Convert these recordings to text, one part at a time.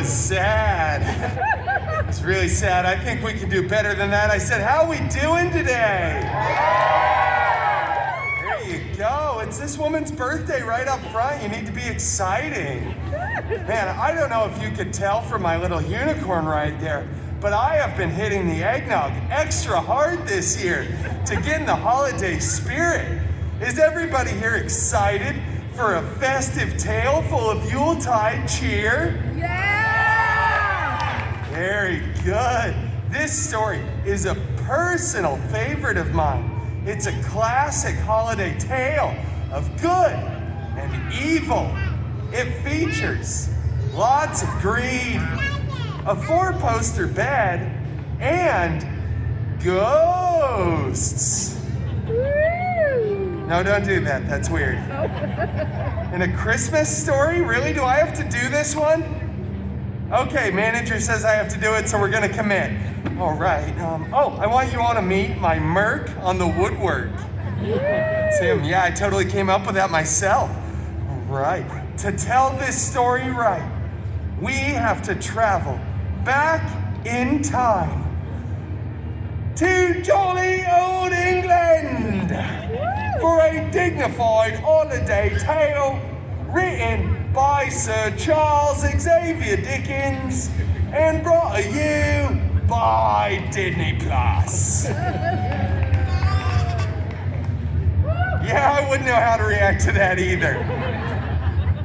was sad. It's really sad. I think we can do better than that. I said, how we doing today? There you go. It's this woman's birthday right up front. You need to be exciting. Man, I don't know if you could tell from my little unicorn right there, but I have been hitting the eggnog extra hard this year to get in the holiday spirit. Is everybody here excited for a festive tale full of Yuletide cheer? Yeah! Very good. This story is a personal favorite of mine. It's a classic holiday tale of good and evil. It features lots of greed, a four-poster bed, and ghosts. No, don't do that. That's weird. In a Christmas story? Really? Do I have to do this one? Okay, manager says I have to do it, so we're gonna commit. All right. I want you all to meet my Merc on the woodwork. It's him. Yeah, I totally came up with that myself. All right. To tell this story right, we have to travel back in time to jolly old England for a dignified holiday tale written by Sir Charles Xavier Dickens and brought to you by Disney Plus. Yeah, I wouldn't know how to react to that either.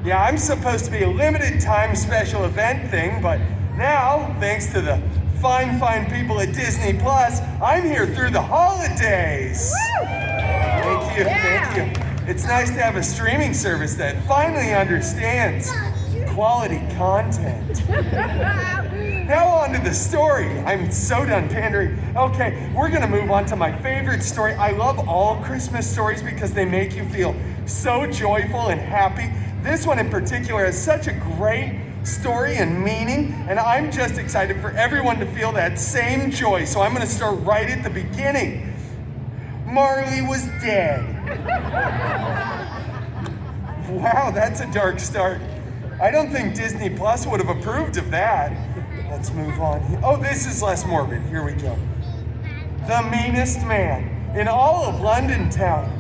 Yeah, I'm supposed to be a limited time special event thing, but now, thanks to the fine people at Disney Plus, I'm here through the holidays. Thank you, thank you. It's nice to have a streaming service that finally understands quality content. Now on to the story. I'm so done pandering. Okay, we're gonna move on to my favorite story. I love all Christmas stories because they make you feel so joyful and happy. This one in particular has such a great story and meaning, and I'm just excited for everyone to feel that same joy. So I'm gonna start right at the beginning. Marley was dead. Wow, that's a dark start. I don't think Disney Plus would have approved of that. Let's move on. Oh, this is less morbid. Here we go. The meanest man in all of London town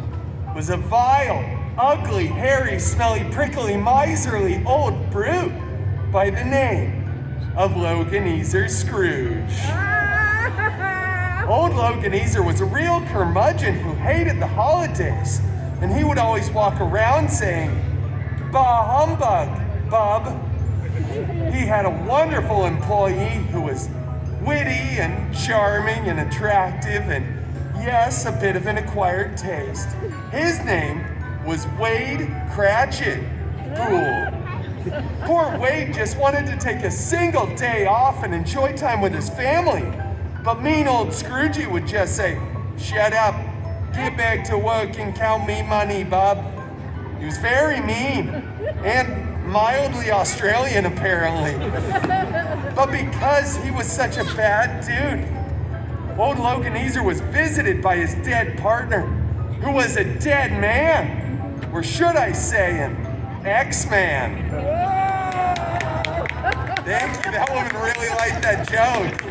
was a vile, ugly, hairy, smelly, prickly, miserly old brute by the name of Loganezer Scrooge. Old Loganezer was a real curmudgeon who hated the holidays, and he would always walk around saying, "Bah humbug, bub." He had a wonderful employee who was witty and charming and attractive and, yes, a bit of an acquired taste. His name was Wade Cratchit Poole. Poor Wade just wanted to take a single day off and enjoy time with his family. But mean old Scroogey would just say, "Shut up, get back to work and count me money, bub." He was very mean and mildly Australian, apparently. But because he was such a bad dude, old Loganezer was visited by his dead partner, who was a dead man. Or should I say an X-Man? Thank you, that woman really liked that joke.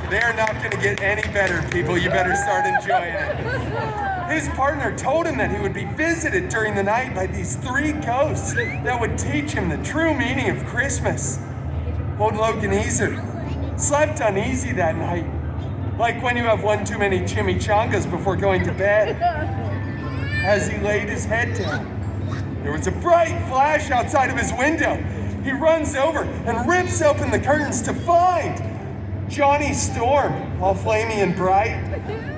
They're not gonna get any better, people. You better start enjoying it. His partner told him that he would be visited during the night by these three ghosts that would teach him the true meaning of Christmas. Old Loganezer slept uneasy that night, like when you have one too many chimichangas before going to bed. As he laid his head down, there was a bright flash outside of his window. He runs over and rips open the curtains to find Johnny Storm, all flamey and bright.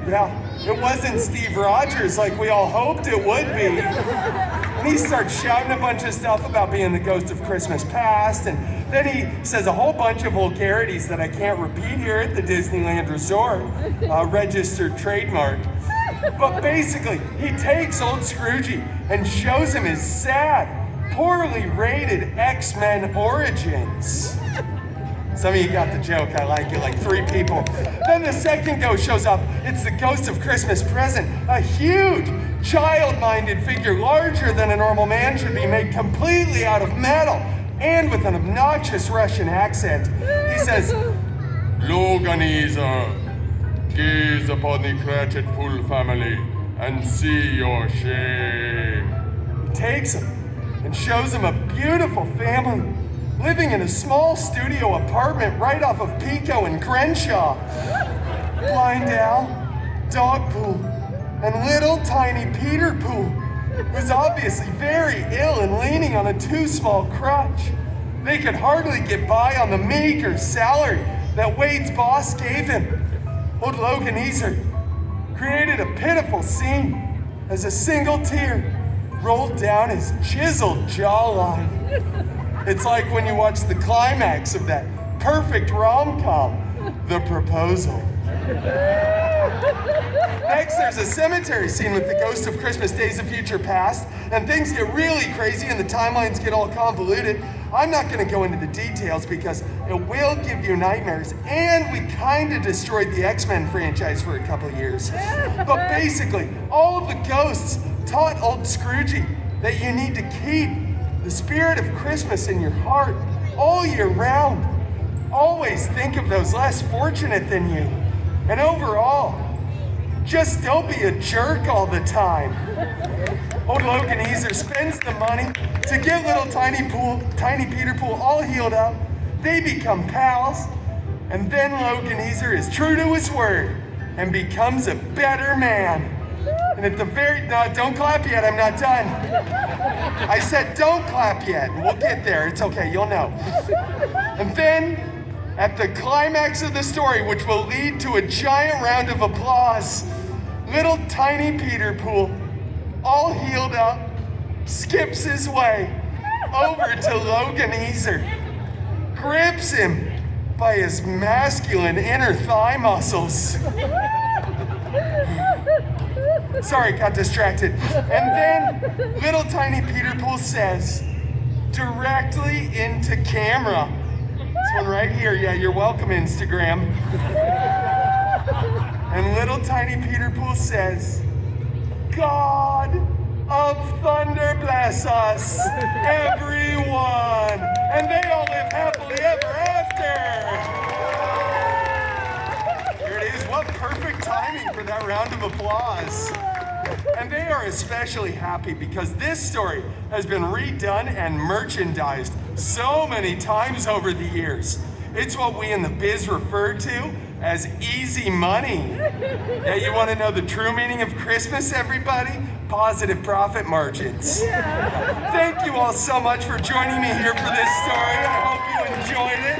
Yeah, it wasn't Steve Rogers like we all hoped it would be. And he starts shouting a bunch of stuff about being the ghost of Christmas past, and then he says a whole bunch of vulgarities that I can't repeat here at the Disneyland Resort, registered trademark. But basically, he takes old Scroogey and shows him his sad, poorly rated X-Men origins. Some of you got the joke, I like it, like 3 people. Then the second ghost shows up. It's the ghost of Christmas present, a huge, child-minded figure larger than a normal man should be, made completely out of metal, and with an obnoxious Russian accent. He says, Loganizer, gaze upon the Cratchit-Pool family and see your shame. He takes him and shows him a beautiful family living in a small studio apartment right off of Pico and Crenshaw. Blind Al, Dog Pool, and little tiny Peter Pool, who's obviously very ill and leaning on a too small crutch. They could hardly get by on the meager salary that Wade's boss gave him. Old Loganizer created a pitiful scene as a single tear rolled down his chiseled jawline. It's like when you watch the climax of that perfect rom-com, The Proposal. Next, there's a cemetery scene with the ghost of Christmas Days of Future Past, and things get really crazy and the timelines get all convoluted. I'm not going to go into the details because it will give you nightmares, and we kind of destroyed the X-Men franchise for a couple years. But basically, all of the ghosts taught old Scroogey that you need to keep the spirit of Christmas in your heart all year round. Always think of those less fortunate than you. And overall, just don't be a jerk all the time. Old Loganizer spends the money to get little tiny Peter Pool all healed up. They become pals. And then Loganizer is true to his word and becomes a better man. And at the no, don't clap yet, I'm not done. I said don't clap yet. We'll get there, it's okay, you'll know. And then, at the climax of the story, which will lead to a giant round of applause, little tiny Peter Pool, all healed up, skips his way over to Loganizer, grips him by his masculine inner thigh muscles. Sorry, got distracted. And then little tiny Peter Pool says, directly into camera, this one right here, yeah, you're welcome, Instagram. And little tiny Peter Pool says, God of thunder bless us, everyone. And they all live happily ever after. Here it is, what perfect timing for that round of applause. And they are especially happy because this story has been redone and merchandised so many times over the years. It's what we in the biz refer to as easy money. Yeah, you want to know the true meaning of Christmas, everybody? Positive profit margins. Thank you all so much for joining me here for this story. I hope you enjoyed it.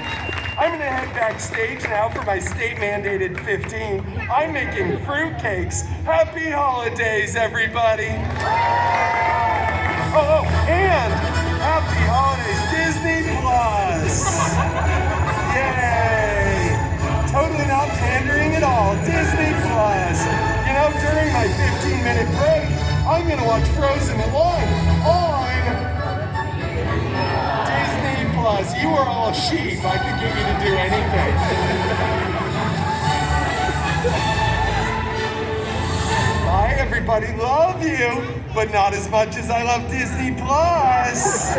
I'm gonna head backstage now for my state-mandated 15. I'm making fruitcakes. Happy holidays, everybody. Oh, and happy holidays, Disney Plus. Yay. Totally not pandering at all, Disney Plus. You know, during my 15-minute break, I'm gonna watch Frozen 1 on Disney Plus. You are all sheep. I could get you to do anything. Bye, everybody. Love you, but not as much as I love Disney Plus.